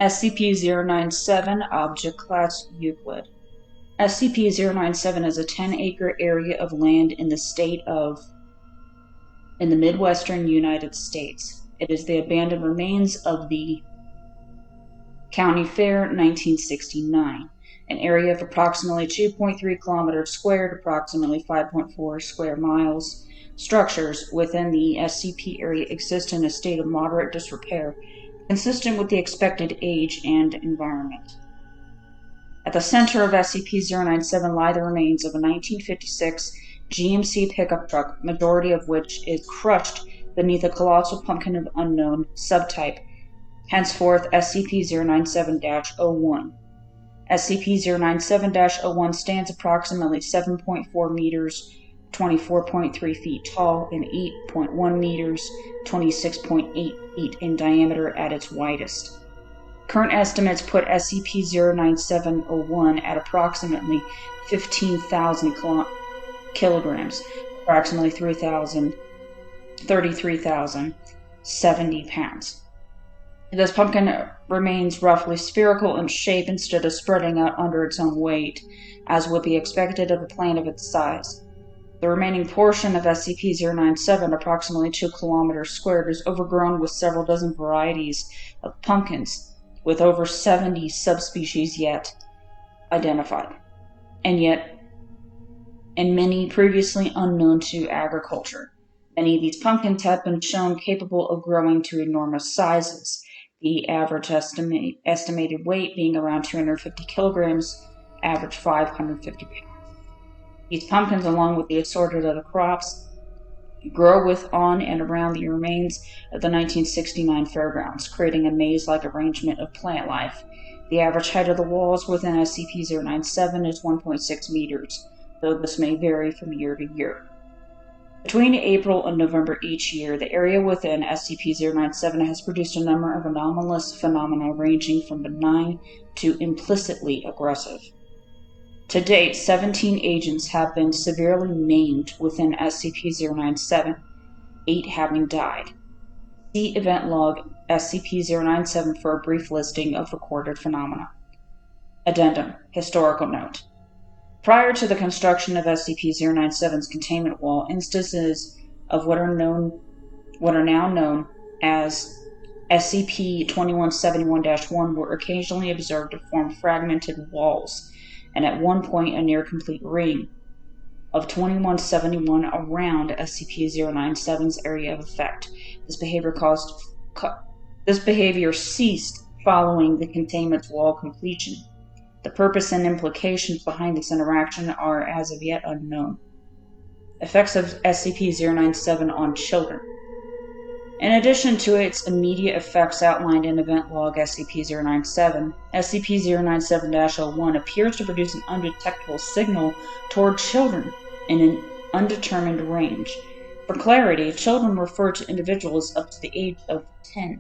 SCP-097 Object Class Euclid. SCP-097 is a 10-acre area of land in the Midwestern United States. It is the abandoned remains of the County Fair 1969, an area of approximately 2.3 kilometers squared, approximately 5.4 square miles. Structures within the SCP area exist in a state of moderate disrepair, consistent with the expected age and environment. At the center of SCP-097 lie the remains of a 1956 GMC pickup truck, majority of which is crushed beneath a colossal pumpkin of unknown subtype, henceforth SCP-097-01. SCP-097-01 stands approximately 7.4 meters, 24.3 feet tall, and 8.1 meters, 26.8 feet in diameter at its widest. Current estimates put SCP-097-01 at approximately 15,000 kilograms, approximately 33,070 pounds. This pumpkin remains roughly spherical in shape instead of spreading out under its own weight, as would be expected of a plant of its size. The remaining portion of SCP-097, approximately 2 kilometers squared, is overgrown with several dozen varieties of pumpkins, with over 70 subspecies yet identified, and many previously unknown to agriculture. Many of these pumpkins have been shown capable of growing to enormous sizes, the average estimated weight being around 250 kilograms, average 550 pounds. These pumpkins, along with the assorted other crops, grow with, on, and around the remains of the 1969 Fairgrounds, creating a maze-like arrangement of plant life. The average height of the walls within SCP-097 is 1.6 meters, though this may vary from year to year. Between April and November each year, the area within SCP-097 has produced a number of anomalous phenomena ranging from benign to implicitly aggressive. To date, 17 agents have been severely maimed within SCP-097, 8 having died. See Event Log SCP-097 for a brief listing of recorded phenomena. Addendum. Historical note. Prior to the construction of SCP-097's containment wall, instances of what are now known as SCP-2171-1 were occasionally observed to form fragmented walls, and at one point a near-complete ring of 2171 around SCP-097's area of effect. This behavior ceased following the containment wall completion. The purpose and implications behind this interaction are as of yet unknown. Effects of SCP-097 on children. In addition to its immediate effects outlined in Event Log SCP-097, SCP-097-01 appears to produce an undetectable signal toward children in an undetermined range. For clarity, children refer to individuals up to the age of 10.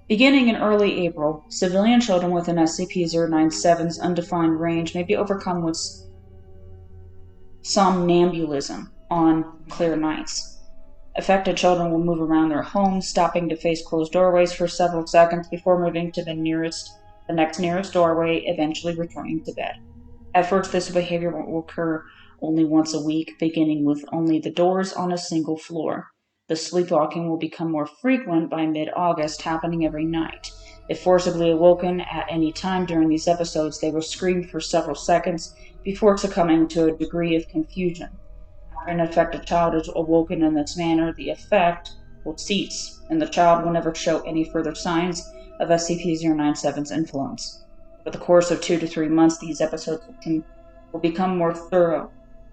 Beginning in early April, civilian children within SCP-097's undefined range may be overcome with somnambulism on clear nights. Affected children will move around their homes, stopping to face closed doorways for several seconds before moving to the next nearest doorway, eventually returning to bed. At first, this behavior will occur only once a week, beginning with only the doors on a single floor. The sleepwalking will become more frequent by mid-August, happening every night. If forcibly awoken at any time during these episodes, they will scream for several seconds before succumbing to a degree of confusion. After an affected child is awoken in this manner, the effect will cease, and the child will never show any further signs of SCP-097's influence. Over the course of 2 to 3 months, these episodes will become more thorough,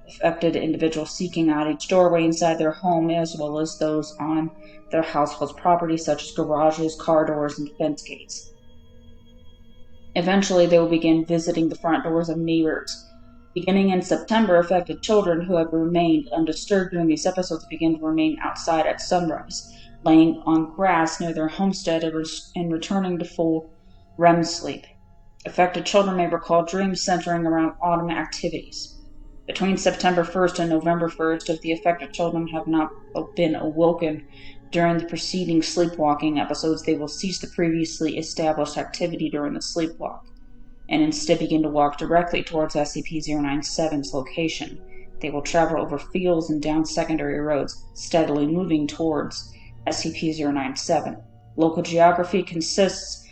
affected individuals seeking out each doorway inside their home, as well as those on their household's property, such as garages, car doors, and fence gates. Eventually, they will begin visiting the front doors of neighbors. Beginning in September, affected children who have remained undisturbed during these episodes begin to remain outside at sunrise, laying on grass near their homestead and returning to full REM sleep. Affected children may recall dreams centering around autumn activities. Between September 1st and November 1st, if the affected children have not been awoken During the preceding sleepwalking episodes, they will cease the previously established activity during the sleepwalk, and instead begin to walk directly towards SCP-097's location. They will travel over fields and down secondary roads, steadily moving towards SCP-097. Local geography consists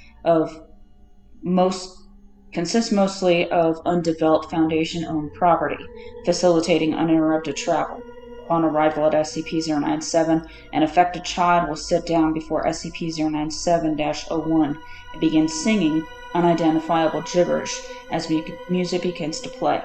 mostly of undeveloped Foundation-owned property, facilitating uninterrupted travel. Upon arrival at SCP-097, an affected child will sit down before SCP-097-01 and begin singing unidentifiable gibberish as music begins to play.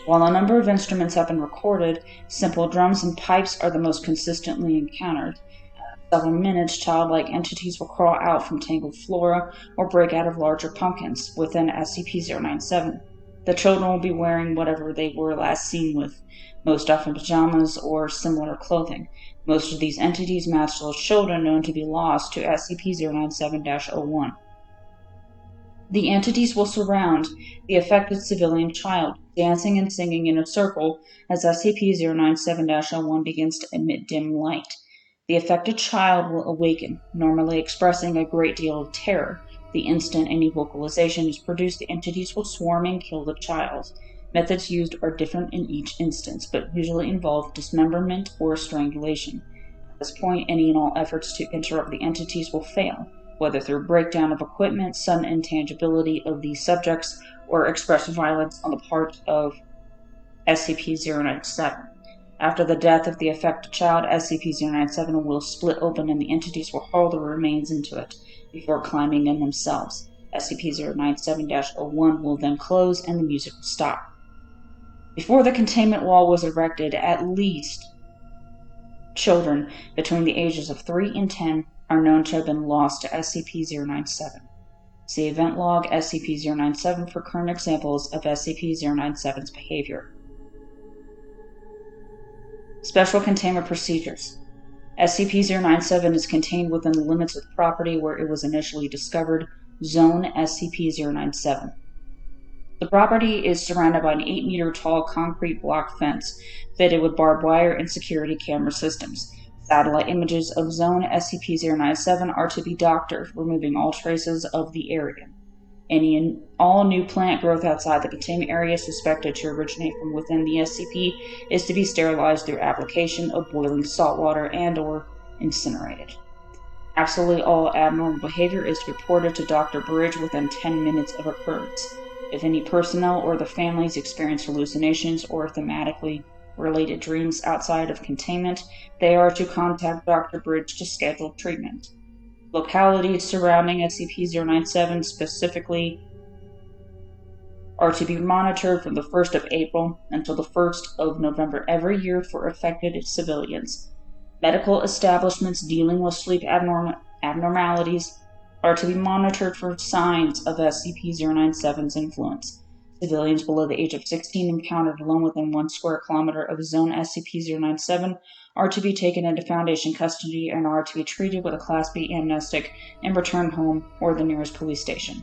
While a number of instruments have been recorded, simple drums and pipes are the most consistently encountered. After several minutes, childlike entities will crawl out from tangled flora or break out of larger pumpkins within SCP-097. The children will be wearing whatever they were last seen with, most often pajamas or similar clothing. Most of these entities match those children known to be lost to SCP-097-01. The entities will surround the affected civilian child, dancing and singing in a circle as SCP-097-01 begins to emit dim light. The affected child will awaken, normally expressing a great deal of terror. The instant any vocalization is produced, the entities will swarm and kill the child. Methods used are different in each instance, but usually involve dismemberment or strangulation. At this point, any and all efforts to interrupt the entities will fail, whether through breakdown of equipment, sudden intangibility of these subjects, or expressive violence on the part of SCP-097. After the death of the affected child, SCP-097 will split open and the entities will hurl the remains into it before climbing in themselves. SCP-097-01 will then close and the music will stop. Before the containment wall was erected, at least children between the ages of 3 and 10 are known to have been lost to SCP-097. See Event Log SCP-097 for current examples of SCP-097's behavior. Special Containment Procedures. SCP-097 is contained within the limits of the property where it was initially discovered, Zone SCP-097. The property is surrounded by an 8-meter-tall concrete block fence fitted with barbed wire and security camera systems. Satellite images of Zone SCP-097 are to be doctored, removing all traces of the area. Any and all new plant growth outside the containment area suspected to originate from within the SCP is to be sterilized through application of boiling salt water and/or incinerated. Absolutely all abnormal behavior is reported to Dr. Bridge within 10 minutes of occurrence. If any personnel or the families experience hallucinations or thematically related dreams outside of containment, they are to contact Dr. Bridge to schedule treatment. Localities surrounding SCP-097 specifically are to be monitored from the 1st of April until the 1st of November every year for affected civilians. Medical establishments dealing with sleep abnormalities are to be monitored for signs of SCP-097's influence. Civilians below the age of 16 encountered alone within 1 square kilometer of Zone SCP-097 are to be taken into Foundation custody and are to be treated with a Class B amnestic and returned home or the nearest police station.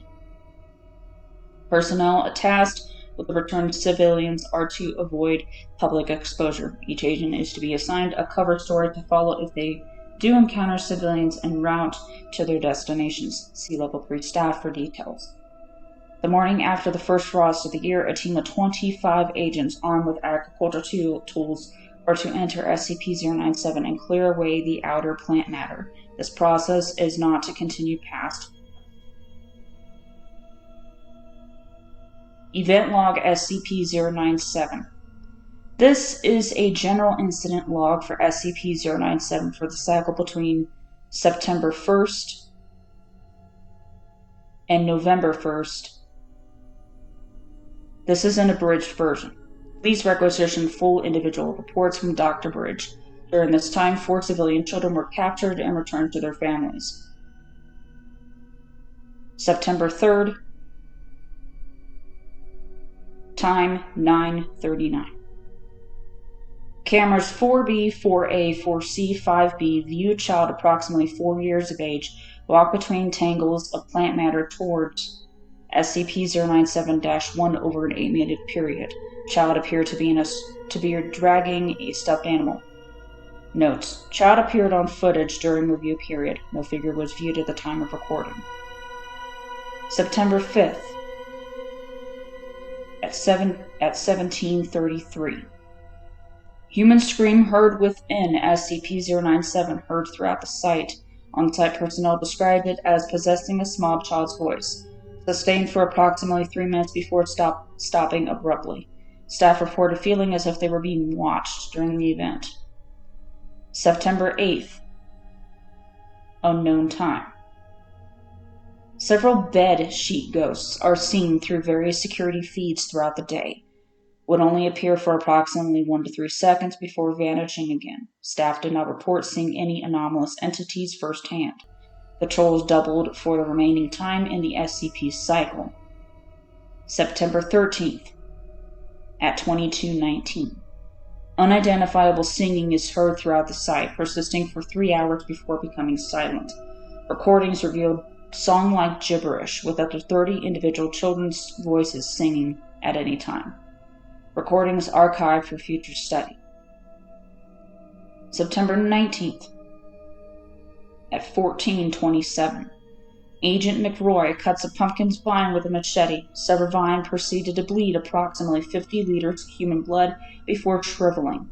Personnel tasked with the returned civilians are to avoid public exposure. Each agent is to be assigned a cover story to follow if they do encounter civilians en route to their destinations. See Level 3 staff for details. The morning after the first frost of the year, a team of 25 agents armed with agricultural tools are to enter SCP-097 and clear away the outer plant matter. This process is not to continue past. Event Log SCP-097. This is a general incident log for SCP-097 for the cycle between September 1st and November 1st. This is an abridged version. Please requisition full individual reports from Dr. Bridge. During this time, 4 civilian children were captured and returned to their families. September 3rd, time 9:39. Cameras 4B, 4A, 4C, 5B view a child approximately 4 years of age walk between tangles of plant matter towards SCP-097-1 over an 8-minute period. Child appeared to be dragging a stuffed animal. Notes: child appeared on footage during review period. No figure was viewed at the time of recording. September 5th at 1733. Human scream heard within SCP-097 heard throughout the site. On-site personnel described it as possessing a small child's voice, sustained for approximately 3 minutes before stopping abruptly. Staff reported feeling as if they were being watched during the event. September 8th. Unknown time. Several bed sheet ghosts are seen through various security feeds throughout the day. Would only appear for approximately 1 to 3 seconds before vanishing again. Staff did not report seeing any anomalous entities firsthand. Patrols doubled for the remaining time in the SCP cycle. September 13th at 22:19. Unidentifiable singing is heard throughout the site, persisting for 3 hours before becoming silent. Recordings revealed song-like gibberish, with up to 30 individual children's voices singing at any time. Recordings archived for future study. September 19th at 14:27. Agent McRoy cuts a pumpkin's vine with a machete. Severed vine proceeded to bleed approximately 50 liters of human blood before shriveling.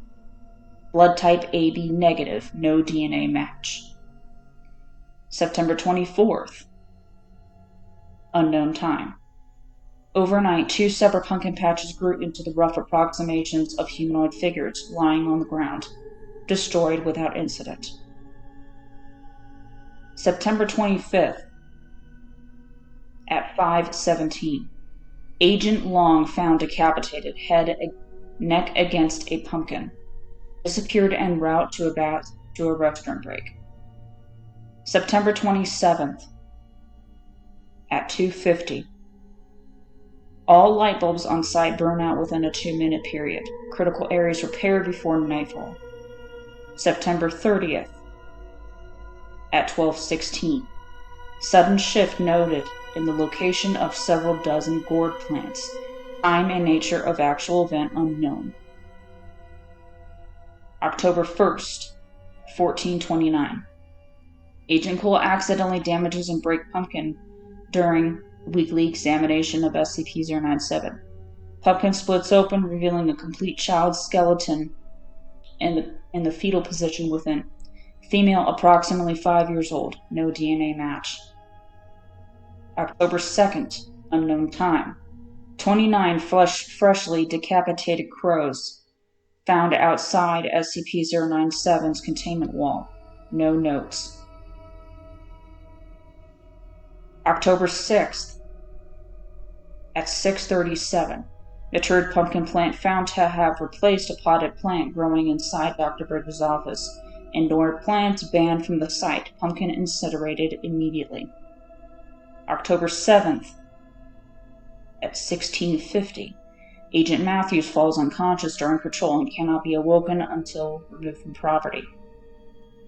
Blood type AB negative, no DNA match. September 24th. Unknown time. Overnight, 2 separate pumpkin patches grew into the rough approximations of humanoid figures lying on the ground, destroyed without incident. September 25th at 5:17. Agent Long found decapitated, neck against a pumpkin. Disappeared en route to a restroom break. September 27th at 2:50. All light bulbs on site burn out within a 2-minute period. Critical areas repaired before nightfall. September 30th at 12:16. Sudden shift noted in the location of several dozen gourd plants. Time and nature of actual event unknown. October 1st, 14:29. Agent Cole accidentally damages and breaks pumpkin during weekly examination of SCP-097. Pumpkin splits open, revealing a complete child's skeleton in the fetal position within. Female, approximately 5 years old. No DNA match. October 2nd, unknown time. 29 freshly decapitated crows found outside SCP-097's containment wall. No notes. October 6th at 6:37. Matured pumpkin plant found to have replaced a potted plant growing inside Dr. Bridges' office. Indoor plants banned from the site. Pumpkin incinerated immediately. October 7th at 16:50. Agent Matthews falls unconscious during patrol and cannot be awoken until removed from property.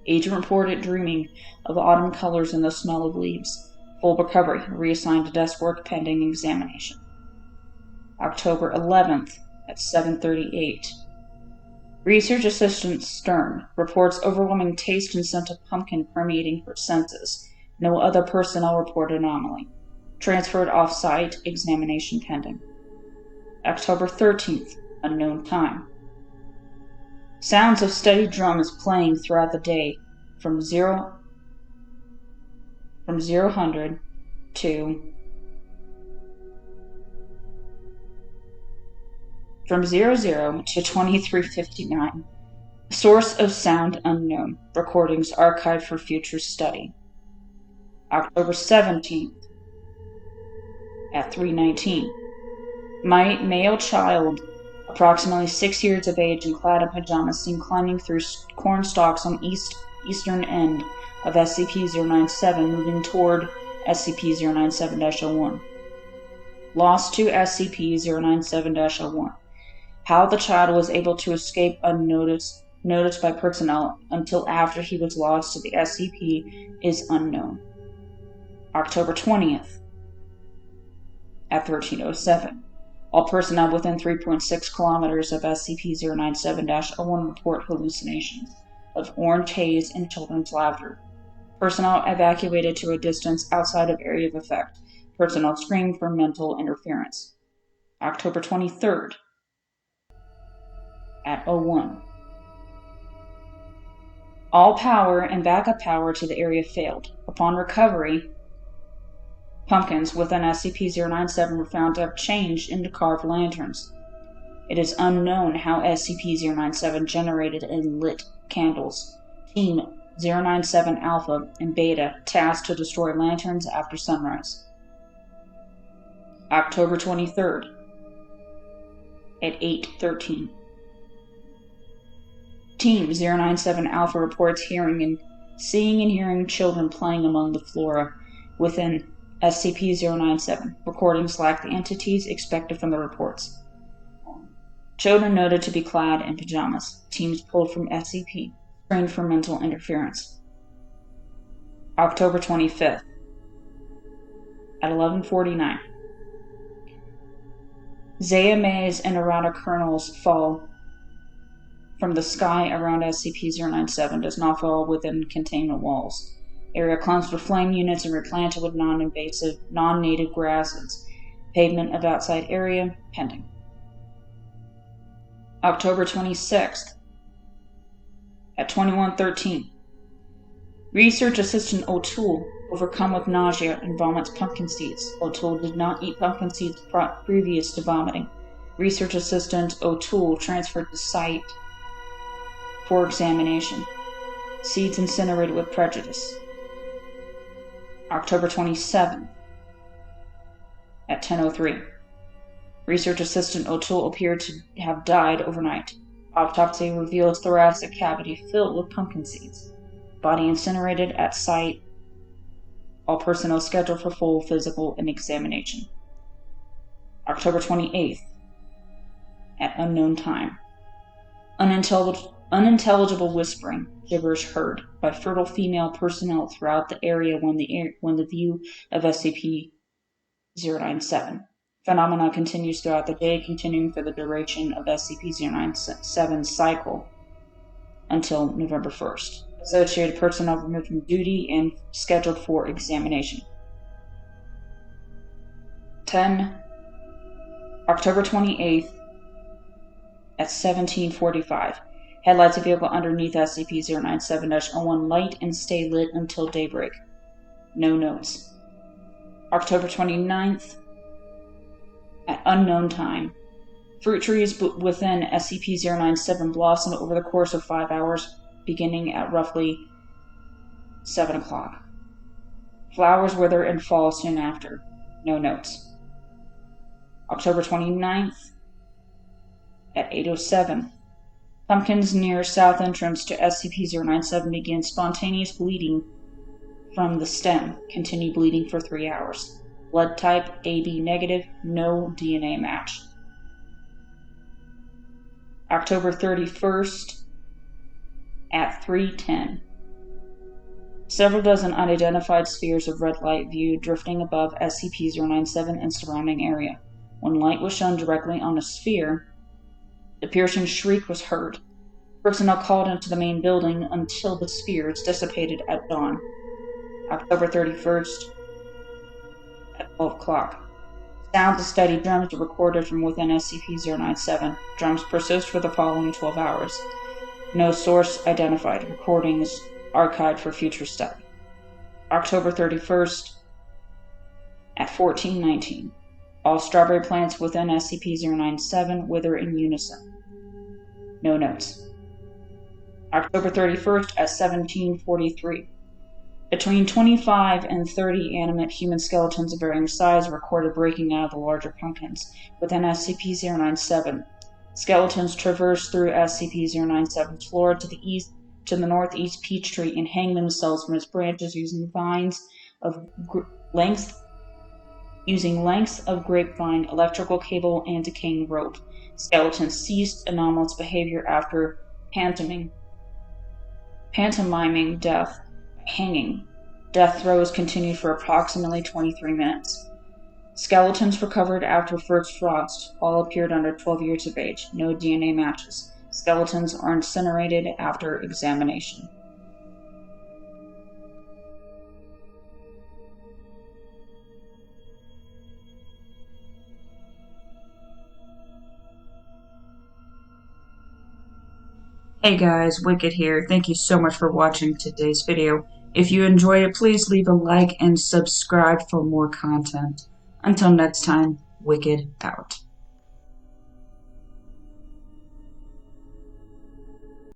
Agent reported dreaming of autumn colors and the smell of leaves. Full recovery, reassigned to desk work pending examination. October 11th at 7:38. Research Assistant Stern reports overwhelming taste and scent of pumpkin permeating her senses. No other personnel report anomaly. Transferred off-site, examination pending. October 13th, unknown time. Sounds of steady drums playing throughout the day from 0 to 23:59. Source of sound unknown. Recordings archived for future study. October 17th at 3:19. Male child, approximately 6 years of age and clad in pajamas, seen climbing through corn stalks on eastern end of SCP-097, moving toward SCP-097-01. Lost to SCP-097-01. How the child was able to escape unnoticed by personnel until after he was lost to the SCP is unknown. October 20th at 13:07. All personnel within 3.6 kilometers of SCP-097-01 report hallucinations. of orange haze and children's laughter. Personnel evacuated to a distance outside of area of effect. Personnel screened for mental interference. October 23rd at 01. All power and backup power to the area failed. Upon recovery, pumpkins within SCP-097 were found to have changed into carved lanterns. It is unknown how SCP-097 generated and lit candles. Team 097 Alpha and Beta tasked to destroy lanterns after sunrise. October 23rd at 8:13. Team 097 Alpha reports seeing and hearing children playing among the flora within SCP-097. Recordings lack the entities expected from the reports. Children noted to be clad in pajamas. Teams pulled from SCP, screened for mental interference. October 25th at 11:49. Zeta Mays and errata kernels fall from the sky around SCP-097, does not fall within containment walls. Area cleansed with flame units and replanted with non-invasive, non-native grasses. Pavement of outside area pending. October 26th at 21:13. Research Assistant O'Toole overcome with nausea and vomits pumpkin seeds. O'Toole did not eat pumpkin seeds previous to vomiting. Research Assistant O'Toole transferred to site for examination. Seeds incinerated with prejudice. October 27th at 10:03. Research Assistant O'Toole appeared to have died overnight. Autopsy reveals thoracic cavity filled with pumpkin seeds. Body incinerated at site. All personnel scheduled for full physical and examination. October 28th at unknown time. Unintelligible whispering, gibberish heard by fertile female personnel throughout the area when the view of SCP-097. Phenomena continues throughout the day, continuing for the duration of SCP-097's cycle until November 1st. Associated personnel removed from duty and scheduled for examination. October 28th at 17:45. Headlights of vehicle underneath SCP-097-01 light and stay lit until daybreak. No notes. October 29th at unknown time. Fruit trees within SCP-097 blossom over the course of 5 hours, beginning at roughly 7 o'clock. Flowers wither and fall soon after. No notes. October 29th at 8:07. Pumpkins near south entrance to SCP-097 begin spontaneous bleeding from the stem. Continue bleeding for 3 hours. Blood type AB negative, no DNA match. October 31st at 3:10. Several dozen unidentified spheres of red light viewed drifting above SCP-097 and surrounding area. When light was shown directly on a sphere, the piercing shriek was heard. Personnel called into the main building until the spheres dissipated at dawn. October 31st at 12 o'clock. Sounds of steady drums are recorded from within SCP-097. Drums persist for the following 12 hours. No source identified. Recordings archived for future study. October 31st at 14:19. All strawberry plants within SCP-097 wither in unison. No notes. October 31st at 17:43. Between 25 and 30 animate human skeletons of varying size are recorded breaking out of the larger pumpkins within SCP-097. Skeletons traverse through SCP-097's floor to the northeast Peachtree and hang themselves from its branches using lengths of grapevine, electrical cable, and decaying rope. Skeletons ceased anomalous behavior after pantomiming death by hanging. Death throes continued for approximately 23 minutes. Skeletons recovered after first frost all appeared under 12 years of age. No DNA matches. Skeletons are incinerated after examination. Hey guys, Wicked here. Thank you so much for watching today's video. If you enjoyed it, please leave a like and subscribe for more content. Until next time, Wicked out.